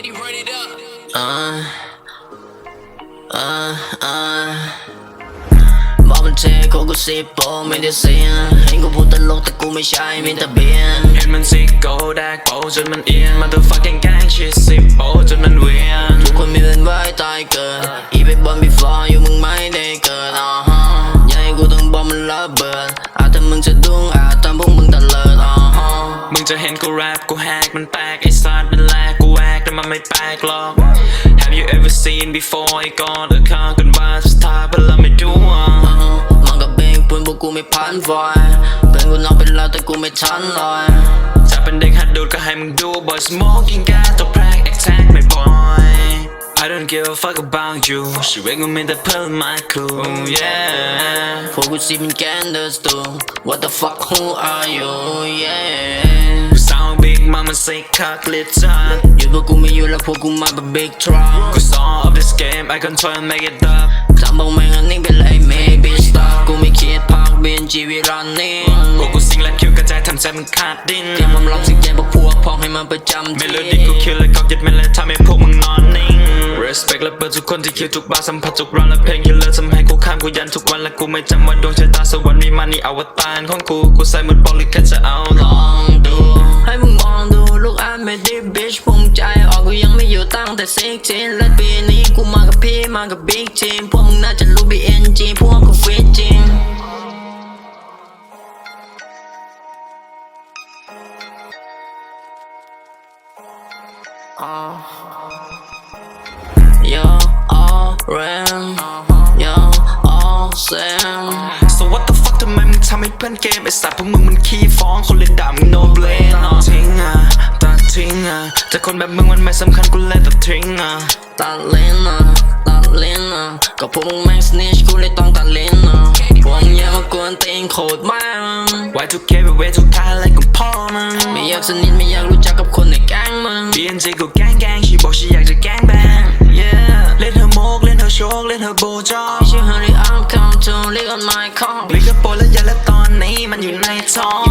Daddy run it up บอกมันเทโคกูสิบโปไม่ได้เสียเห็นกูพูดตลกแต่กูไม่ใช่มีแต่เบียนเห็นมันซิกโกแดกโปจนมันเอียนมาตัวฟักแกงแกงชิดสิบโปจนมันเวียนทุกคนมีเป็นไว้ตายเกิดอีไปบอลบีฟลออยู่มึงไม่ได้เกิดอย่าให้กูต้องบอกมันระเบิดอาจถ้ามึงจะดุ้งอาจทำพวกมึงตะเลิดมึงจะเห็นกูแรปกูแฮกมันแปลกไอ้สัตว์มันแลกกูแวกแต่มันไม่แปลกหรอก Have you ever seen before ไอ้ก่อนข้างกันว่าสถาบันเราไม่ดูมันกับเบงปืนพวกกูไม่พันไฟเพื่อนกูนอกเป็นเราแต่กูไม่ทันลอยจะเป็นเด็กหัดดูดก็ให้มึงดู boy smoking gas ตัวแพรก attack ไม่ boy I don't give a fuck about you ชีวิตกูมีแต่เพื่อนมาคูyeah พวกกูสิเป็นแกนเดอร์สตู What the fuck who are you yeah กูสาวบิ๊กมามันสิกคักลิซ่าหยุดพวกกูไม่อยู่แล้วพวกกูมาเป็น big trouble กู saw of this game I control and make it up ทำบอกแม่งอันนี้เป็นไร maybe stop กูไม่คิดพัก BNG we running พวกกูสิงและคิวกระจายทำใจมึงขาดดิ้นเตรียมความรับสิ่งใจพวกพวกพ้องให้มันประจำเมโลดี้กูคิวและก็ยึดมันและทำให้พวกมึงนอนนิ่ง respect และเปิดทุกคนที่คิวทุกบาร์สัมผัสทุกร้อนและเพลงคิวเลอร์ทำให้กูข้ามกูยันทุกวันและกูไม่จำว่าดวงชะตาสวรรค์มีมานี่อวตารของกูใส่หมดบอลหรือแค่จะเอาลองดูให้มึงมองดูลูกอันไม่ได้ bitch ภูมิใจออกกูยังไม่อยู่ตั้งแต่16และปีนี้กูมากับพี่มากับ big team พวกมึงน่าจะรู้ BNG พวกกูฟิตจริงYou're all ram You're all same So what the fuck ทำไมมึงทำให้เพื่อนเกมไอ้สัตว์พวกมึงมันขี้ฟ้องคนเล่นด่ามึง no blame ทิ้งตัดทิ้งแต่คนแบบมึงมันไม่สำคัญกูเลยตัดทิ้งตัดเล่นตัดเล่นก็พวกมึงแม่ง snitch กูเลยต้องตัดเล่นพวกมึงอย่ามากวนตีนโคตรมาก Y2K ไปเวทุกท้ายอะไรกับพ่อมึงไม่อยากสนิทไม่อยากรู้จักกับคนในแก๊งมึง BNG กูแก๊งชีบอกชีอยากจะแก๊งแบง yeah เล่นเธอโมกเล่นเธอโชกเล่นเธอโบจอไม่ใช่ hurry up come to lick on my car ลิกกับโปรและยาและตอนนี้มันอยู่ในท้อง